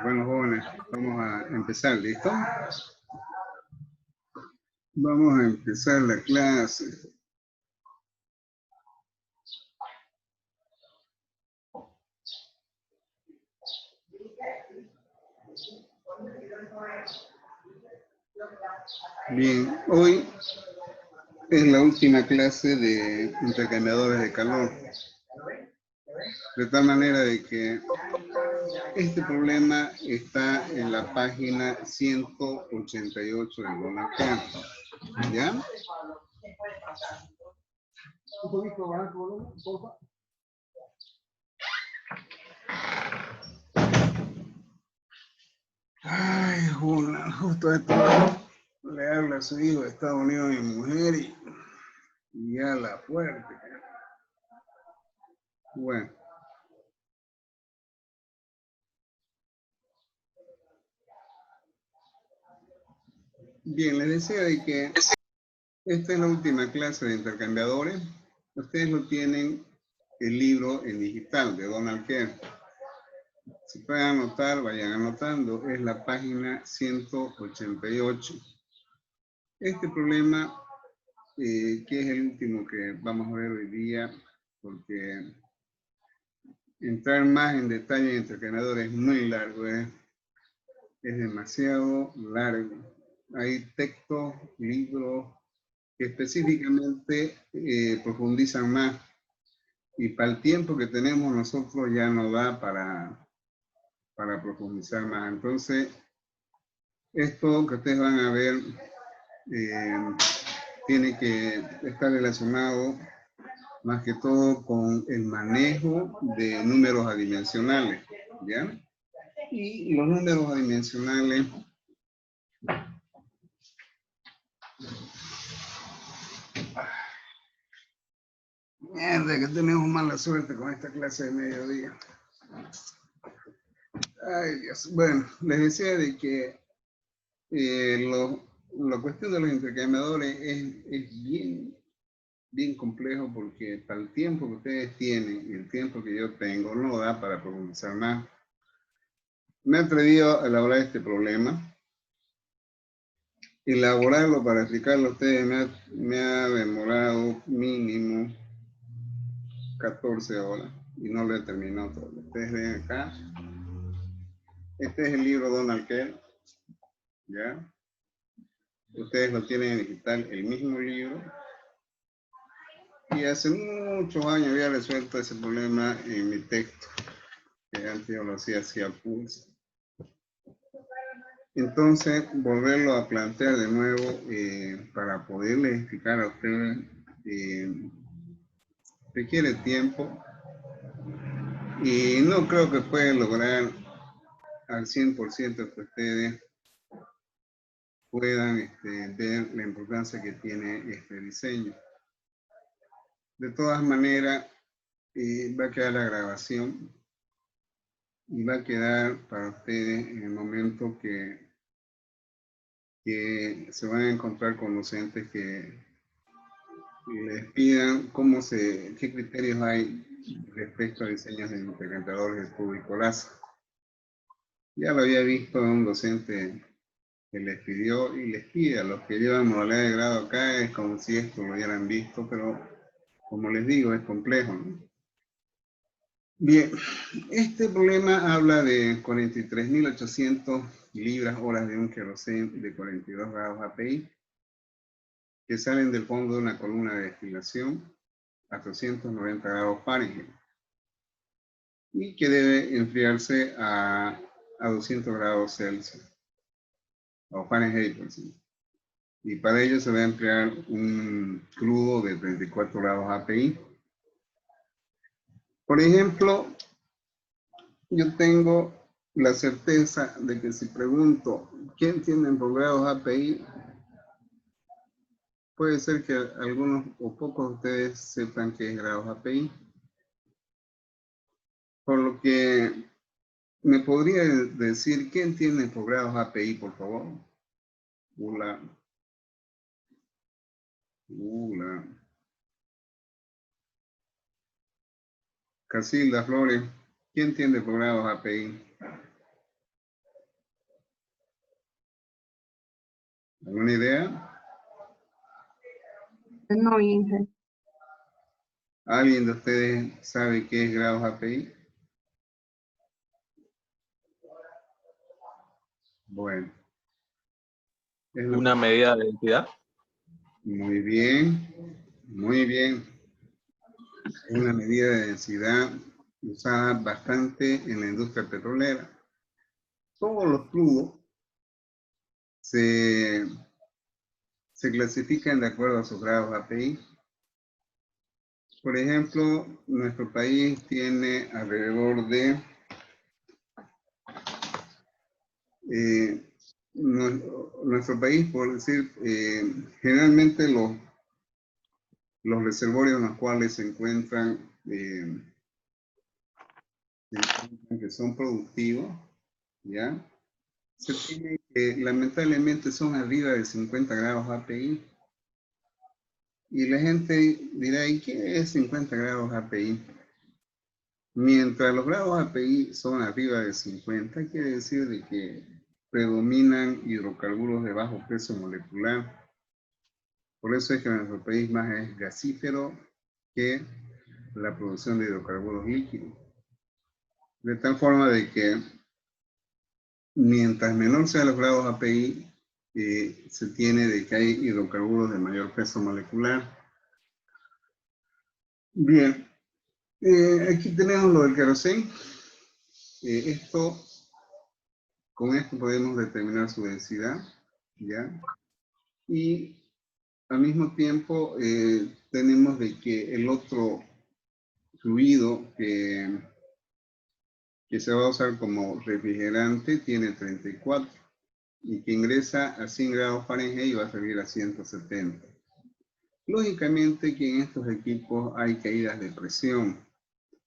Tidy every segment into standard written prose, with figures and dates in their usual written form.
Bueno, jóvenes, vamos a empezar, ¿listo? Vamos a empezar la clase. Bien, hoy es la última clase de intercambiadores de calor. De tal manera de que este problema está en la página 188 del Donald Trump. ¿Ya? Un poquito más, porfa. Ay, justo esto le habla a su hijo de Estados Unidos y mujer y a la fuerte. Bueno. Bien, les decía de que esta es la última clase de intercambiadores. Ustedes lo tienen el libro en digital de Donald Kerr. Si pueden anotar, vayan anotando. Es la página 188. Este problema, que es el último que vamos a ver hoy día, porque entrar más en detalle en intercambiadores es muy largo, es demasiado largo. Hay textos, libros que específicamente profundizan más. Y para el tiempo que tenemos nosotros ya no da para profundizar más. Entonces, esto que ustedes van a ver tiene que estar relacionado más que todo con el manejo de números adimensionales, ¿ya? Y los números adimensionales mierda, que tenemos mala suerte con esta clase de mediodía. Ay, Dios. Bueno, les decía de que la cuestión de los intercambiadores es bien complejo porque para el tiempo que ustedes tienen y el tiempo que yo tengo no da para profundizar más. Me he atrevido a elaborar este problema. Elaborarlo para explicarlo a ustedes me ha demorado mínimo 14 horas y no lo he terminado todo. Ustedes ven acá. Este es el libro Donald Kerr, ¿ya? Ustedes lo tienen en digital, el mismo libro. Y hace muchos años había resuelto ese problema en mi texto, que antes yo lo hacía así a pulso. Entonces, volverlo a plantear de nuevo para poderles explicar a ustedes requiere tiempo y no creo que pueden lograr al 100% que ustedes puedan ver la importancia que tiene este diseño. De todas maneras, va a quedar la grabación y va a quedar para ustedes en el momento que se van a encontrar con docentes que les pidan qué criterios hay respecto a diseños de intercambiadores de público LAS. Ya lo había visto en un docente que les pidió y les pide a los que llevan modalidad de grado acá, es como si esto lo hubieran visto, pero como les digo, es complejo, ¿no? Bien, este problema habla de 43.800 libras horas de un queroseno de 42 grados API que salen del fondo de una columna de destilación a 390 grados Fahrenheit y que debe enfriarse a 200 grados Celsius o Fahrenheit, por ejemplo. Y para ello se va a emplear un crudo de 34 grados API. Por ejemplo, yo tengo la certeza de que si pregunto ¿quién tiene por grados API? Puede ser que algunos o pocos de ustedes sepan qué es grados API. Por lo que me podría decir quién tiene por grados API, por favor. Ula. Casilda Flores, ¿quién tiene por grados API? ¿Alguna idea? No, Inge. ¿Alguien de ustedes sabe qué es grados API? Bueno. Es lo Una medida de densidad. Muy bien, muy bien. Es una medida de densidad usada bastante en la industria petrolera. Todos los fluidos se clasifican de acuerdo a sus grados API. Por ejemplo, nuestro país tiene alrededor de nuestro país, por decir, generalmente los reservorios en los cuales se encuentran que son productivos, ¿ya? Se tiene que, lamentablemente, son arriba de 50 grados API. Y la gente dirá, ¿y qué es 50 grados API? Mientras los grados API son arriba de 50, quiere decir de que predominan hidrocarburos de bajo peso molecular. Por eso es que nuestro país más es gasífero que la producción de hidrocarburos líquidos. De tal forma de que mientras menor sean los grados API, se tiene de que hay hidrocarburos de mayor peso molecular. Bien, aquí tenemos lo del queroseno. Con esto podemos determinar su densidad, ¿ya? Y al mismo tiempo tenemos de que el otro fluido que se va a usar como refrigerante tiene 34 y que ingresa a 100 grados Fahrenheit y va a salir a 170. Lógicamente que en estos equipos hay caídas de presión.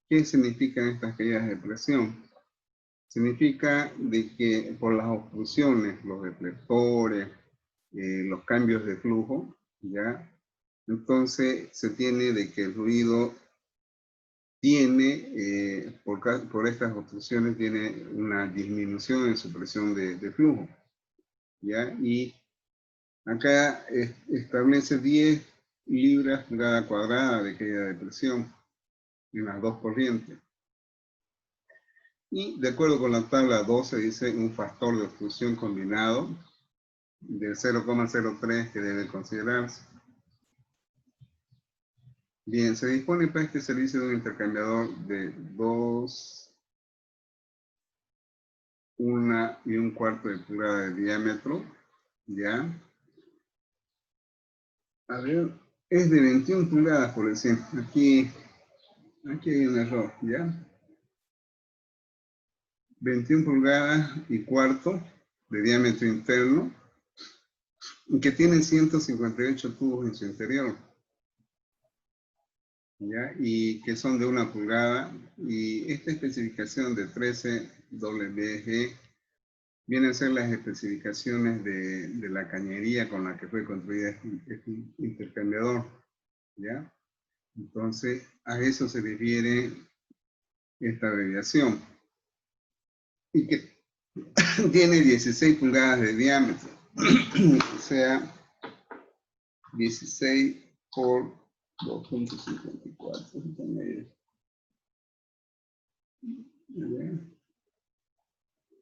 ¿Qué significan estas caídas de presión? Significa de que por las obstrucciones, los deflectores, los cambios de flujo, ¿ya? Entonces se tiene de que el fluido tiene, por estas obstrucciones, tiene una disminución en su presión de flujo, ¿ya? Y acá establece 10 libras pulgada cuadrada de caída de presión en las dos corrientes. Y de acuerdo con la tabla 12 dice un factor de obstrucción combinado de 0,03 que debe considerarse. Bien, se dispone para este servicio de un intercambiador de 2, 1 y 1/4 de pulgada de diámetro, ¿ya? A ver, es de 21 pulgadas, por decir. Aquí hay un error, ¿ya? 21 pulgadas y cuarto de diámetro interno, que tiene 158 tubos en su interior, ¿ya? Y que son de 1 pulgada, y esta especificación de 13 WG vienen a ser las especificaciones de la cañería con la que fue construida este intercambiador, ¿ya? Entonces, a eso se refiere esta abreviación. Y que tiene 16 pulgadas de diámetro, o sea, 16 por 2.54.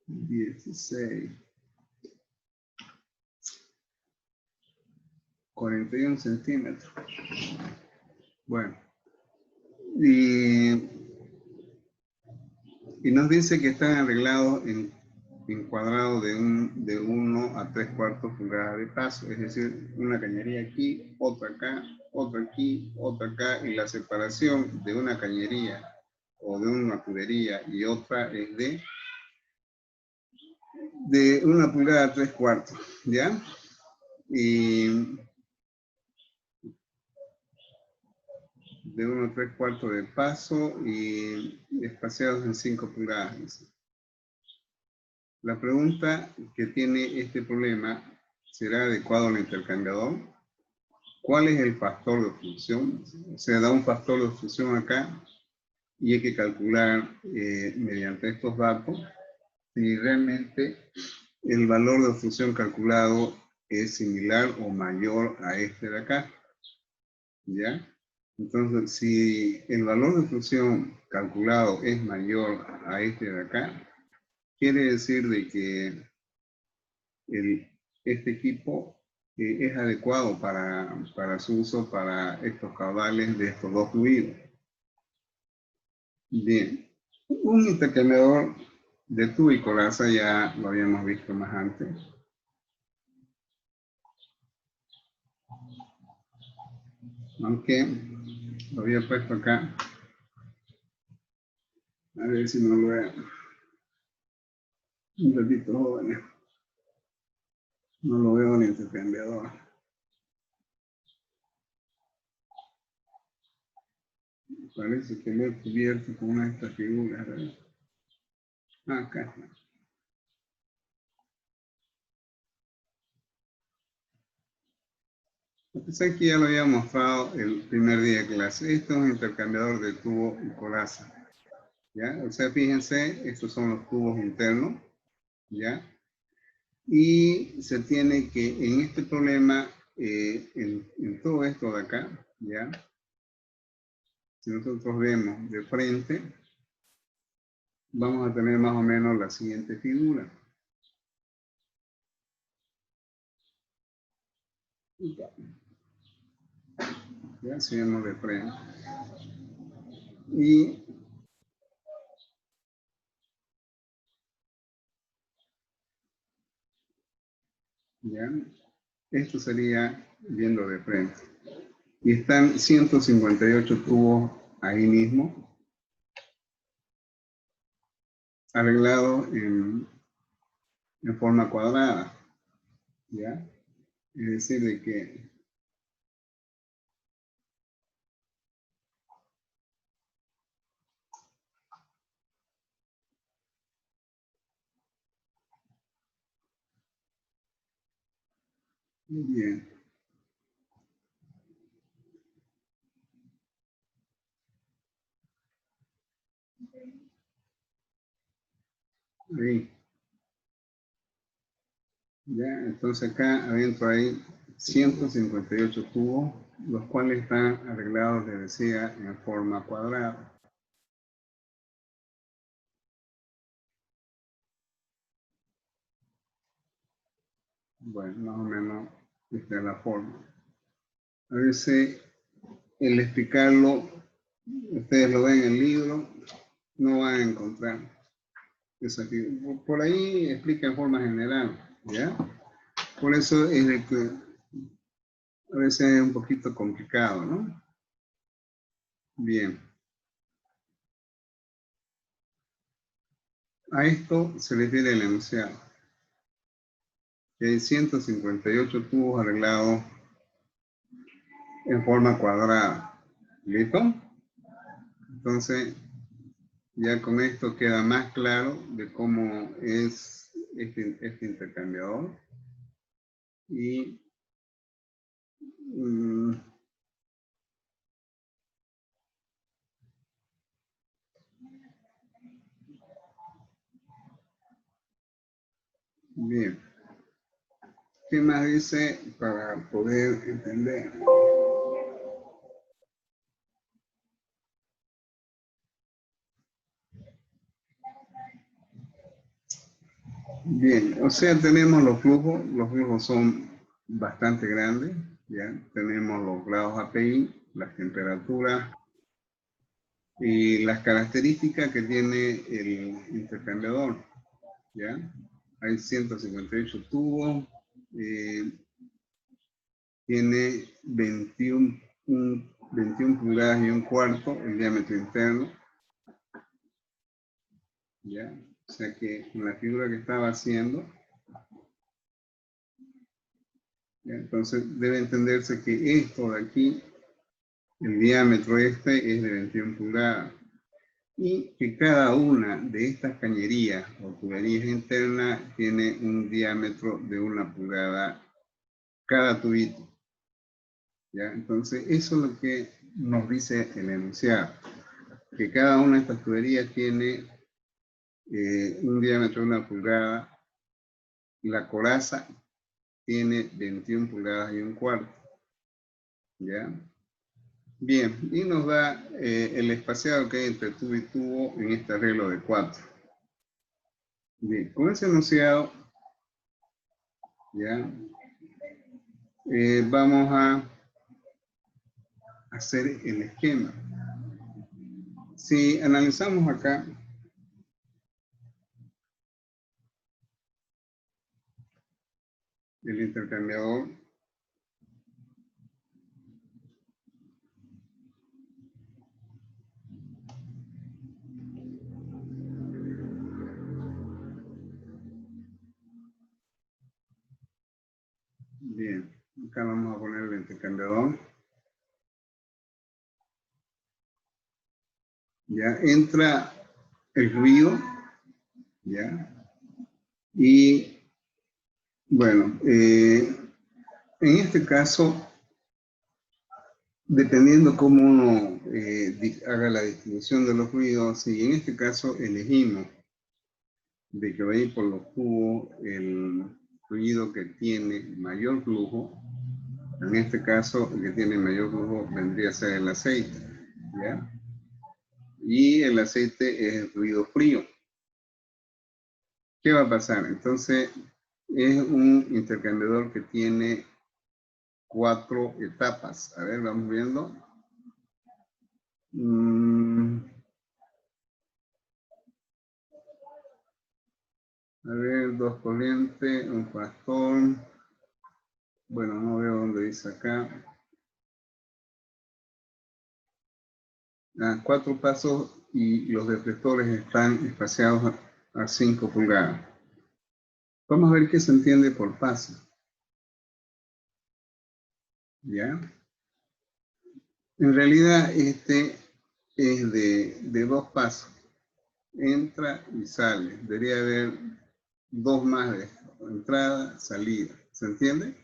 16. 41 centímetros. Bueno. Y nos dice que están arreglados en cuadrado de 1 a 3/4 pulgadas de paso. Es decir, una cañería aquí, otra acá, otra aquí, otra acá. Y la separación de una cañería o de una tubería y otra es de 1 pulgada a 3/4, ¿ya? Y de 1 a 3/4 de paso y espaciados en 5 pulgadas. La pregunta que tiene este problema, ¿será adecuado al intercambiador? ¿Cuál es el factor de obstrucción? Se da un factor de obstrucción acá y hay que calcular mediante estos datos si realmente el valor de obstrucción calculado es similar o mayor a este de acá, ¿ya? Entonces, si el valor de función calculado es mayor a este de acá, quiere decir de que este equipo es adecuado para su uso para estos caudales de estos dos fluidos. Bien, un intercambiador de tubo y coraza ya lo habíamos visto más antes. Aunque lo había puesto acá. A ver si no lo veo. Un ratito, jóvenes. No lo veo en el intercambiador. Parece que lo he cubierto con una de estas figuras. ¿Verdad? Ah, acá está. Pensé que ya lo había mostrado el primer día de clase. Esto es un intercambiador de tubo y coraza. ¿Ya? O sea, fíjense, estos son los tubos internos. ¿Ya? Y se tiene que, en este problema, en todo esto de acá, ¿ya? Si nosotros vemos de frente, vamos a tener más o menos la siguiente figura. Ya, si vemos de frente. Y ya, esto sería viendo de frente. Y están 158 tubos ahí mismo, arreglados en forma cuadrada. ¿Ya? Es decir, de que muy bien. Ahí. Ya, entonces acá adentro hay 158 tubos, los cuales están arreglados, les decía, en forma cuadrada. Bueno, más o menos esta es la forma. A veces el explicarlo, ustedes lo ven en el libro, no van a encontrar esa figura. Por ahí explica en forma general, ¿ya? Por eso es de que a veces es un poquito complicado, ¿no? Bien. A esto se refiere el enunciado. Que hay 158 tubos arreglados en forma cuadrada. ¿Listo? Entonces, ya con esto queda más claro de cómo es este intercambiador. Y bien. ¿Qué más dice para poder entender? Bien, o sea, tenemos los flujos son bastante grandes, ¿ya? Tenemos los grados API, las temperaturas y las características que tiene el intercambiador, ¿ya? Hay 158 tubos, tiene 21 pulgadas y un cuarto el diámetro interno, ¿ya? O sea que en la figura que estaba haciendo, ¿ya? Entonces debe entenderse que esto de aquí, el diámetro este es de 21 pulgadas y que cada una de estas cañerías o tuberías internas tiene un diámetro de 1 pulgada cada tubito. ¿Ya? Entonces eso es lo que nos dice el enunciado, que cada una de estas tuberías tiene un diámetro de 1 pulgada, la coraza tiene 21 pulgadas y un cuarto. ¿Ya? Bien, y nos da el espaciado que hay entre tubo y tubo en este arreglo de 4. Bien, con ese enunciado, ¿ya? Vamos a hacer el esquema. Si analizamos acá, el intercambiador, bien, acá vamos a poner el intercambiador. Ya entra el ruido, ya, y bueno, en este caso, dependiendo cómo uno haga la distribución de los ruidos, y en este caso elegimos de que va a ir por los tubos el ruido que tiene mayor flujo. En este caso, el que tiene mayor flujo vendría a ser el aceite, ¿ya? Y el aceite es el ruido frío. ¿Qué va a pasar? Entonces, es un intercambiador que tiene 4 etapas. A ver, vamos viendo. A ver, 2 corrientes, un pastor. Bueno, no veo dónde dice acá. 4 pasos y los deflectores están espaciados a 5 pulgadas. Vamos a ver qué se entiende por paso. ¿Ya? En realidad este es de 2 pasos. Entra y sale. Debería haber 2 más de esto. Entrada, salida. ¿Se entiende?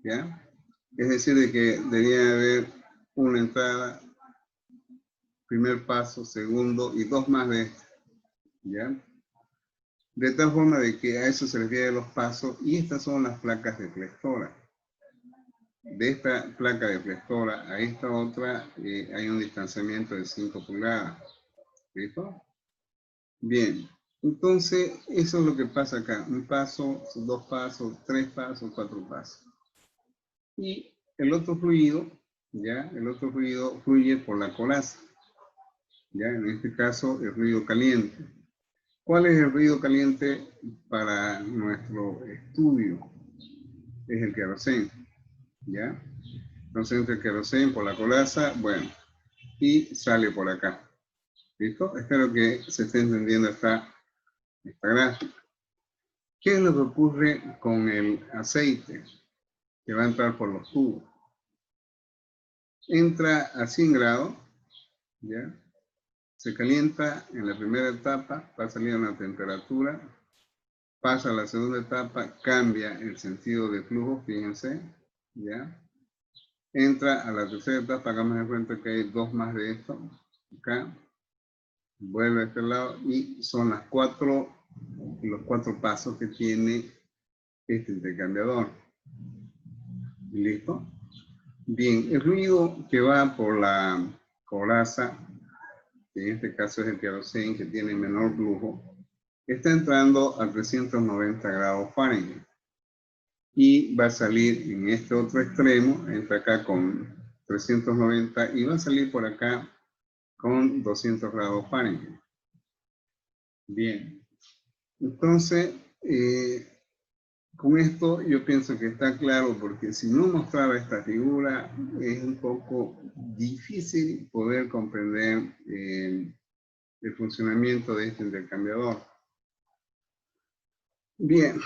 ¿Ya? Es decir, de que debería haber una entrada, primer paso, segundo y 2 más de esto. ¿Ya? De tal forma de que a eso se refiere los pasos y estas son las placas de deflectora. De esta placa de deflectora a esta otra hay un distanciamiento de 5 pulgadas. ¿Listo? Bien, entonces eso es lo que pasa acá. Un paso, 2 pasos, 3 pasos, 4 pasos. Y el otro fluido, ¿ya? El otro fluido fluye por la coraza. ¿Ya? En este caso, el ruido caliente. ¿Cuál es el ruido caliente para nuestro estudio? Es el queroseno, ¿ya? Entonces entra el queroseno por la coraza, bueno, y sale por acá. ¿Listo? Espero que se esté entendiendo esta gráfica. ¿Qué es lo que ocurre con el aceite que va a entrar por los tubos? Entra a 100 grados, ¿ya? Se calienta en la primera etapa, va a salir a una temperatura, pasa a la segunda etapa, cambia el sentido de flujo, fíjense, ¿ya? Entra a la tercera etapa, hagamos de cuenta que hay 2 más de esto, acá, vuelve a este lado y son los 4 pasos que tiene este intercambiador. ¿Listo? Bien, el ruido que va por la coraza, que en este caso es el queroseno, que tiene menor flujo, está entrando a 390 grados Fahrenheit. Y va a salir en este otro extremo, entra acá con 390 y va a salir por acá con 200 grados Fahrenheit. Bien, entonces, con esto yo pienso que está claro, porque si no mostraba esta figura, es un poco difícil poder comprender el funcionamiento de este intercambiador. Bien,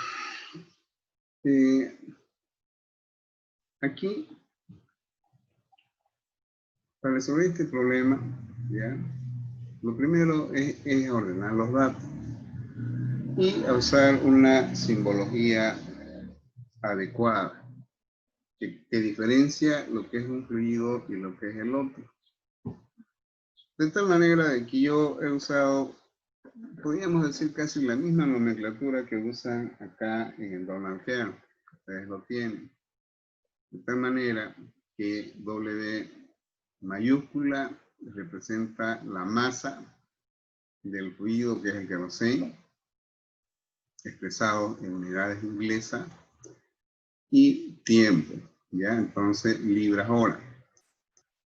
aquí, para resolver este problema, ¿ya? Lo primero es ordenar los datos y usar una simbología adecuada que diferencia lo que es un fluido y lo que es el otro. De tal manera de que yo he usado, podríamos decir casi la misma nomenclatura que usan acá en el Donald Kern. ustedes lo tienen. De tal manera que W mayúscula representa la masa del fluido, que es el queroseno, expresado en unidades inglesas, y tiempo, ¿ya? Entonces, libras hora.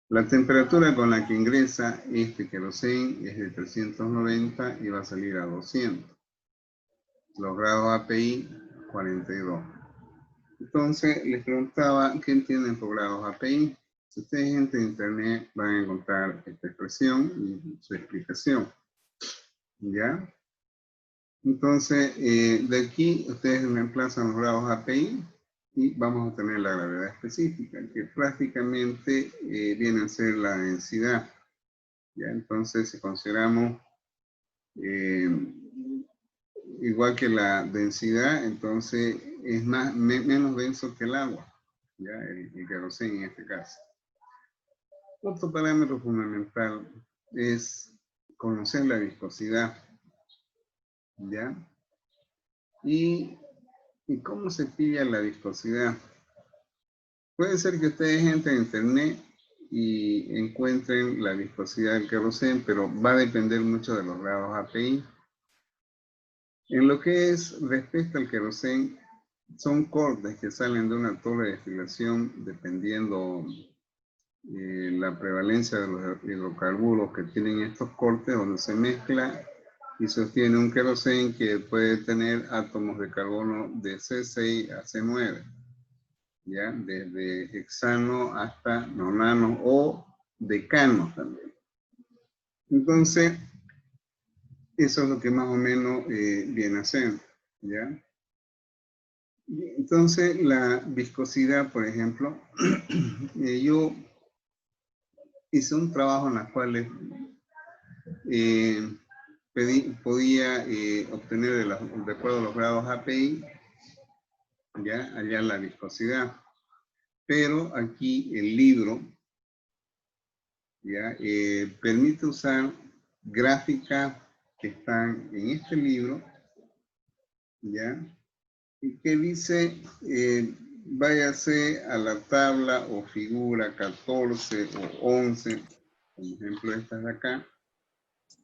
La temperatura con la que ingresa este queroseno es de 390 y va a salir a 200. Los grados API, 42. Entonces, les preguntaba, ¿qué entienden por grados API? Si ustedes entran en internet, van a encontrar esta expresión y su explicación, ¿ya? Entonces, de aquí, ustedes reemplazan los grados API y vamos a tener la gravedad específica, que prácticamente viene a ser la densidad, ¿ya? Entonces, si consideramos igual que la densidad, entonces es menos denso que el agua, ¿ya? El queroseno en este caso. Otro parámetro fundamental es conocer la viscosidad, ¿ya? ¿Y cómo se pilla la viscosidad? Puede ser que ustedes entren en internet y encuentren la viscosidad del queroseno, pero va a depender mucho de los grados API. En lo que es respecto al queroseno, son cortes que salen de una torre de destilación dependiendo la prevalencia de los hidrocarburos que tienen estos cortes, donde se mezcla y se obtiene un queroseno que puede tener átomos de carbono de C6 a C9, ¿ya? Desde hexano hasta nonano o decano también. Entonces, eso es lo que más o menos viene a ser, ¿ya? Entonces, la viscosidad, por ejemplo, yo hice un trabajo en el cual podía obtener de acuerdo a los grados API, ya, allá la viscosidad. Pero aquí el libro, ya, permite usar gráficas que están en este libro, ya, y que dice, váyase a la tabla o figura 14 o 11, por ejemplo estas de acá,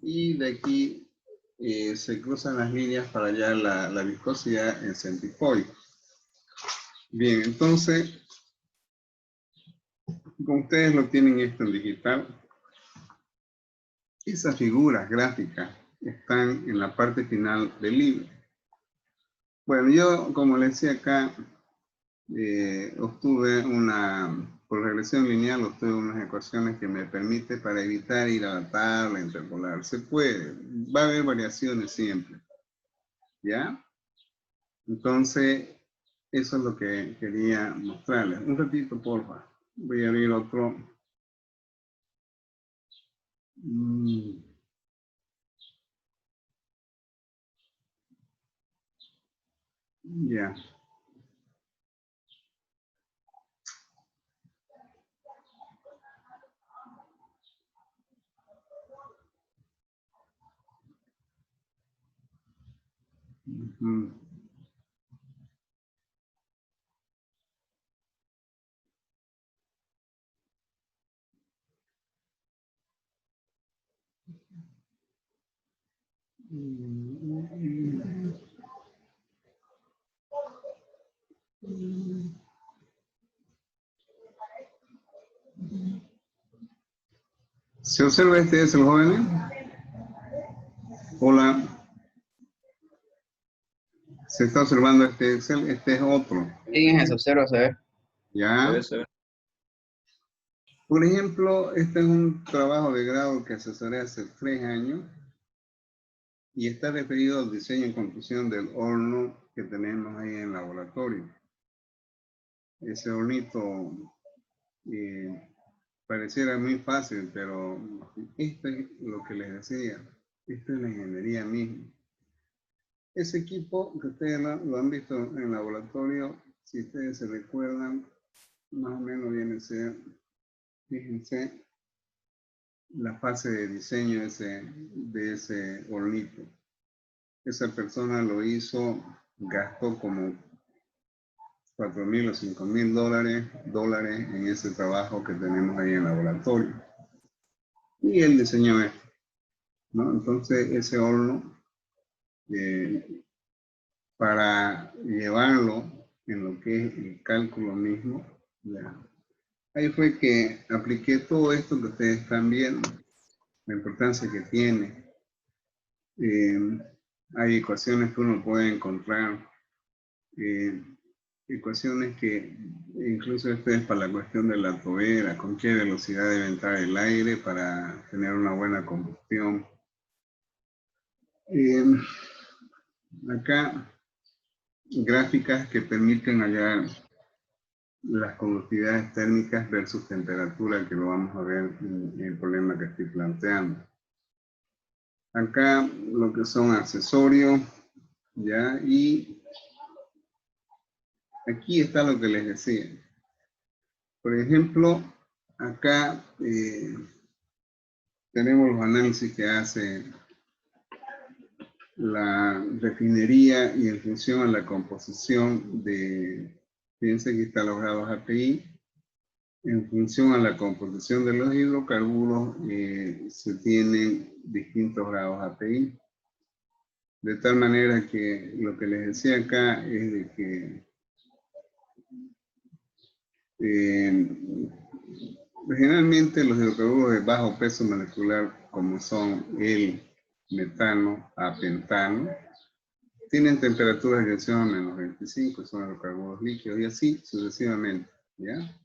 y de aquí se cruzan las líneas para hallar la viscosidad en centipoides. Bien, entonces, como ustedes lo tienen esto en digital, esas figuras gráficas están en la parte final del libro. Bueno, yo, como les decía acá, obtuve por regresión lineal, obtuve unas ecuaciones que me permiten para evitar ir a la tabla, interpolar. Se puede, va a haber variaciones siempre, ¿ya? Entonces, eso es lo que quería mostrarles. Un ratito, porfa. Voy a abrir otro. Ya. ¿Se observa este es el joven? Hola. ¿Se está observando este Excel? Este es otro. Sí, se observa, se ve. ¿Ya? Por ejemplo, este es un trabajo de grado que asesoré hace 3 años y está referido al diseño y construcción del horno que tenemos ahí en el laboratorio. Ese hornito pareciera muy fácil, pero esto es lo que les decía. Esto es la ingeniería misma. Ese equipo que ustedes lo han visto en el laboratorio, si ustedes se recuerdan, más o menos viene a ser, fíjense, la fase de diseño de ese hornito. Esa persona lo hizo, gastó como 4.000 o 5.000 dólares en ese trabajo que tenemos ahí en laboratorio. Y él diseñó esto, ¿no? Entonces ese horno, para llevarlo en lo que es el cálculo mismo, ¿ya? Ahí fue que apliqué todo esto que ustedes están viendo, la importancia que tiene. Hay ecuaciones que uno puede encontrar, ecuaciones que incluso esto es para la cuestión de la tobera, con qué velocidad debe entrar el aire para tener una buena combustión. Acá, gráficas que permiten hallar las conductividades térmicas versus temperatura, que lo vamos a ver en el problema que estoy planteando. Acá lo que son accesorios, ¿ya? Y aquí está lo que les decía. Por ejemplo, acá tenemos los análisis que hace la refinería y en función a la composición de, fíjense que están los grados API, en función a la composición de los hidrocarburos se tienen distintos grados API. De tal manera que lo que les decía acá es de que generalmente los hidrocarburos de bajo peso molecular, como son el metano a pentano, tienen temperaturas de reacción a menos 25, son hidrocarburos líquidos y así sucesivamente, ¿ya?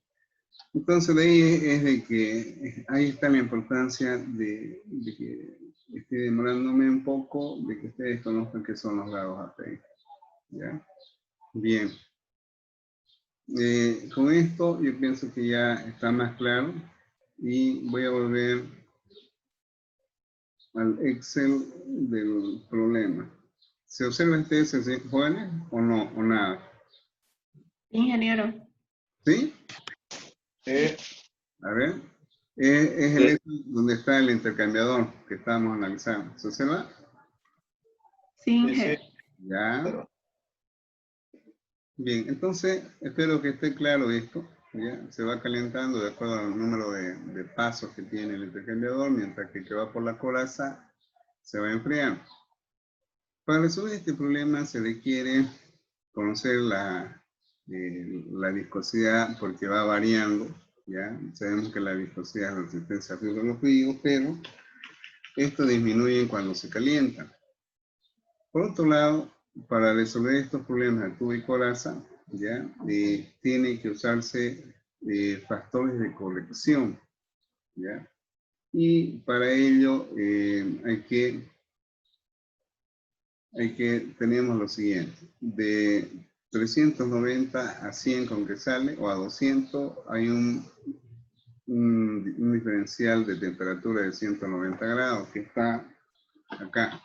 Entonces de ahí es de que ahí está la importancia de que estoy demorándome un poco, de que ustedes conozcan qué son los grados API, ¿ya? Bien. Con esto yo pienso que ya está más claro y voy a volver al Excel del problema. ¿Se observa este S, jóvenes, o no, o nada? Ingeniero. ¿Sí? A ver. Es el S donde está el intercambiador que estábamos analizando. ¿Se observa? Sí, ingeniero. Ya. Bien, entonces espero que esté claro esto. ¿Ya? Se va calentando de acuerdo al número de pasos que tiene el intercambiador, mientras que el que va por la coraza se va enfriando. Para resolver este problema se requiere conocer la viscosidad porque va variando, ¿ya? Sabemos que la viscosidad es la resistencia a flujo de los fluidos, pero esto disminuye cuando se calienta. Por otro lado, para resolver estos problemas de tubo y coraza, ¿ya? Tiene que usarse factores de corrección, ¿ya? Y para ello tenemos lo siguiente: de 390 a 100 con que sale, o a 200, hay un diferencial de temperatura de 190 grados que está acá.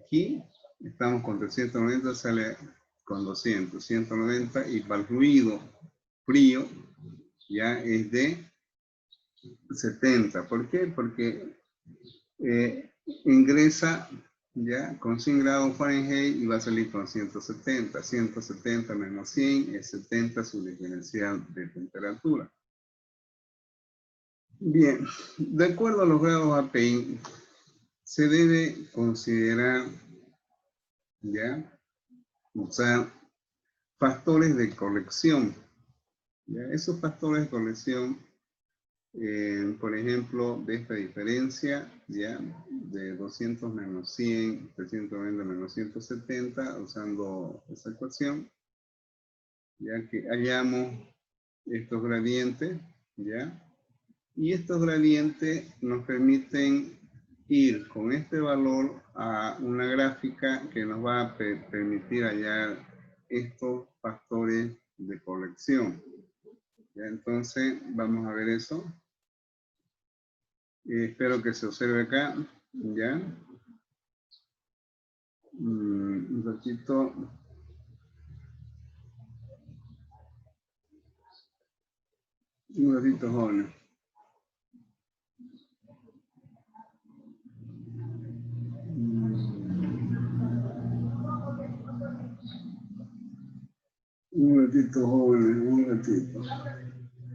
Aquí estamos con 390, sale con 200, 190, y para el fluido frío ya es de 70. ¿Por qué? Porque ingresa ya con 100 grados Fahrenheit y va a salir con 170. 170 menos 100 es 70 su diferencial de temperatura. Bien, de acuerdo a los grados API, se debe considerar, ¿ya?, usar factores de corrección. ¿Ya? Esos factores de corrección, por ejemplo, de esta diferencia, ¿ya?, de 200 menos 100, 390 menos 170, usando esa ecuación, ya que hallamos estos gradientes, ¿ya? Y estos gradientes nos permiten ir con este valor a una gráfica que nos va a permitir hallar estos factores de corrección. ¿Ya? Entonces, vamos a ver eso. Espero que se observe acá. ¿Ya? Un ratito. Un ratito, jóvenes. Un ratito, jóvenes, un ratito.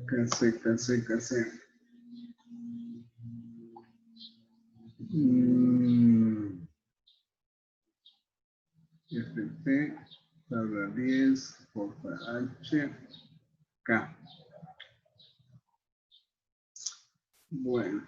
Casé. FP, tabla 10, porfa H, K. Bueno.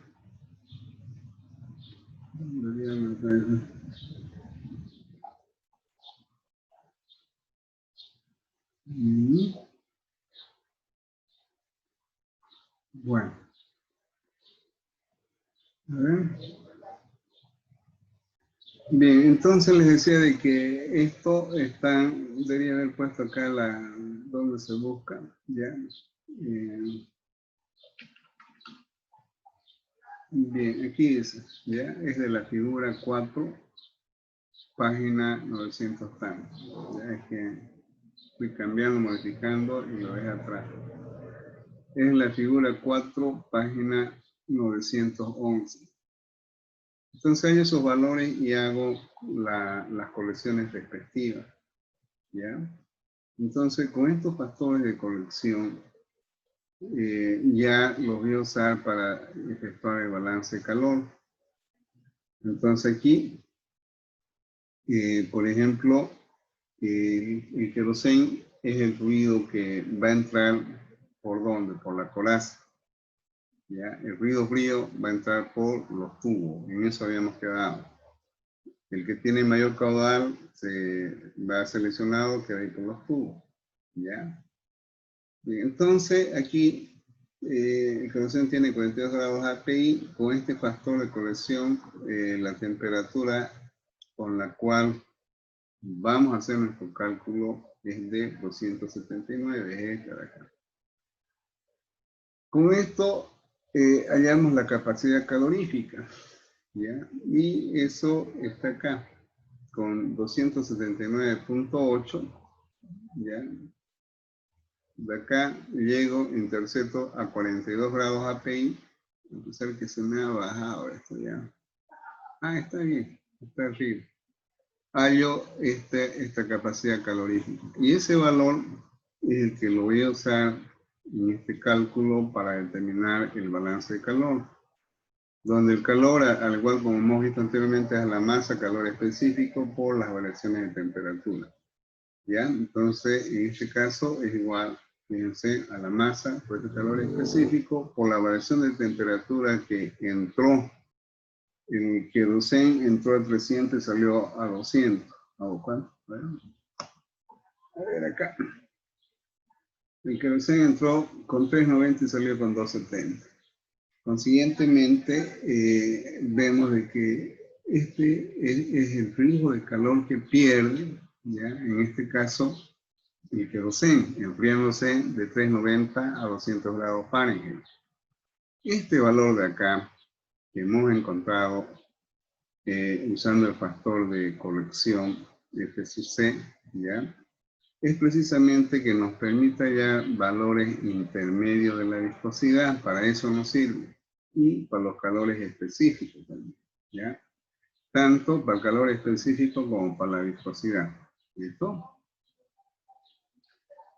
Bueno. A ver. Bien, entonces les decía de que esto está, debería haber puesto acá donde se busca, ¿ya? Bien, aquí dice, ¿ya? Es de la figura 4, página 900 tantos. Ya es que fui cambiando, modificando y lo dejé atrás. Es la figura 4, página 911. Entonces hay esos valores y hago las colecciones respectivas, ¿ya? Entonces con estos factores de colección ya los voy a usar para efectuar el balance de calor. Entonces aquí, por ejemplo, el queroseno es el ruido que va a entrar ¿por dónde? Por la coraza. ¿Ya? El ruido frío va a entrar por los tubos, en eso habíamos quedado. El que tiene mayor caudal se va seleccionado que hay por los tubos. ¿Ya? Bien, entonces aquí el queroseno tiene 42 grados API. Con este factor de corrección, la temperatura con la cual vamos a hacer nuestro cálculo es de 279, es esta de acá. Con esto hallamos la capacidad calorífica, ¿ya? Y eso está acá, con 279.8, ¿ya? De acá llego, intercepto a 42 grados API, a pesar que se me ha bajado esto ya. Ah, está bien, está arriba. Hallo esta capacidad calorífica. Y ese valor es el que lo voy a usar en este cálculo para determinar el balance de calor. Donde el calor, al igual como hemos visto anteriormente, es la masa calor específico por las variaciones de temperatura. ¿Ya? Entonces, en este caso es igual, fíjense, a la masa por este calor específico por la variación de temperatura que entró. El queroseno entró a 300 y salió a 200. ¿A cuánto? Bueno, a ver acá. El queroseno entró con 390 y salió con 270. Consiguientemente, vemos de que este es el flujo de calor que pierde, ¿ya? En este caso, el queroseno, enfriándose de 390 a 200 grados Fahrenheit. Este valor de acá, que hemos encontrado usando el factor de corrección F sub C, ¿ya? Es precisamente que nos permita ya valores intermedios de la viscosidad, para eso nos sirve, y para los calores específicos también, ¿ya? Tanto para el calor específico como para la viscosidad. ¿Listo?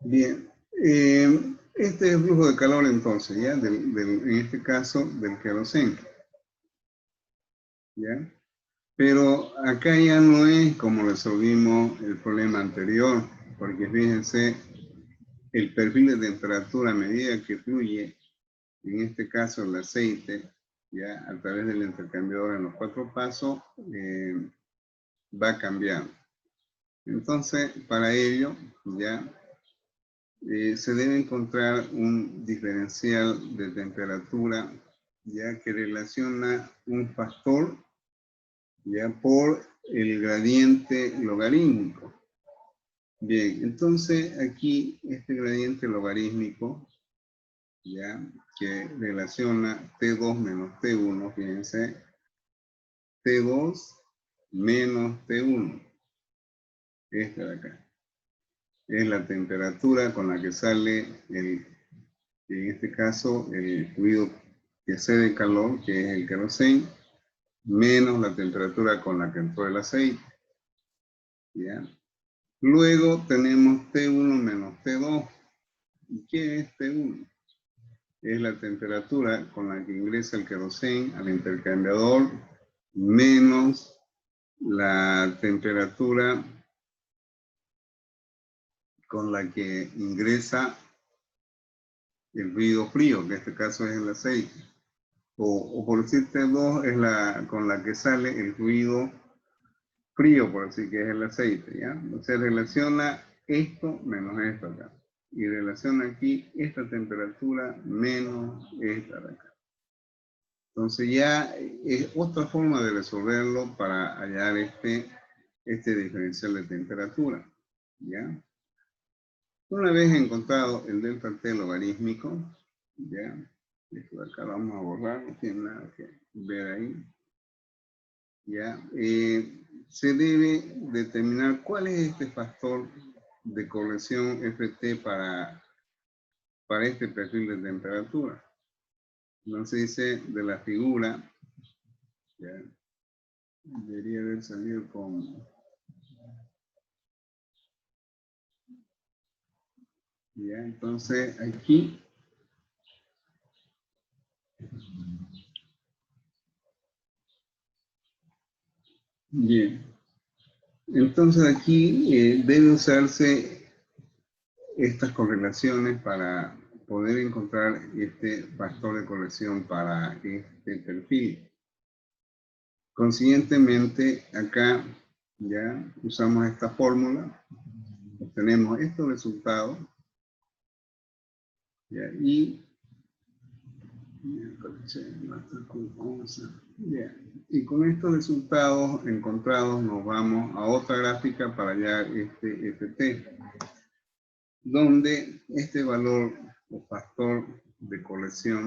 Bien, este es el flujo de calor entonces, ¿ya? En este caso, del queroseno, ¿ya? Pero acá ya no es como resolvimos el problema anterior, porque fíjense, el perfil de temperatura a medida que fluye, en este caso el aceite, ya a través del intercambiador en los 4 pasos, va cambiando. Entonces, para ello, ya se debe encontrar un diferencial de temperatura, ya que relaciona un factor, ya por el gradiente logarítmico. Bien, entonces aquí este gradiente logarítmico, ya, que relaciona T2 menos T1, fíjense, T2 menos T1, esta de acá, es la temperatura con la que sale, en este caso, el fluido que cede calor, que es el queroseno, menos la temperatura con la que entró el aceite, ¿ya? Luego tenemos T1 menos T2. ¿Y qué es T1? Es la temperatura con la que ingresa el queroseno al intercambiador menos la temperatura con la que ingresa el fluido frío, que en este caso es el aceite. O por decir T2 es la con la que sale el fluido frío, por decir que es el aceite, ¿ya? O sea, relaciona esto menos esto acá. Y relaciona aquí esta temperatura menos esta de acá. Entonces ya es otra forma de resolverlo para hallar este diferencial de temperatura, ¿ya? Una vez encontrado el delta T logarítmico, ¿ya? Esto de acá lo vamos a borrar, no tiene nada que ver ahí. ¿Ya? Se debe determinar cuál es este factor de corrección Ft para este perfil de temperatura. Entonces dice de la figura, ¿ya? Debería haber salido con... ¿Ya? Entonces aquí... Bien. Entonces aquí debe usarse estas correlaciones para poder encontrar este factor de corrección para este perfil. Consiguientemente, acá ya usamos esta fórmula, obtenemos estos resultados, ¿ya? Y con estos resultados encontrados nos vamos a otra gráfica para hallar este Ft, donde este valor o factor de corrección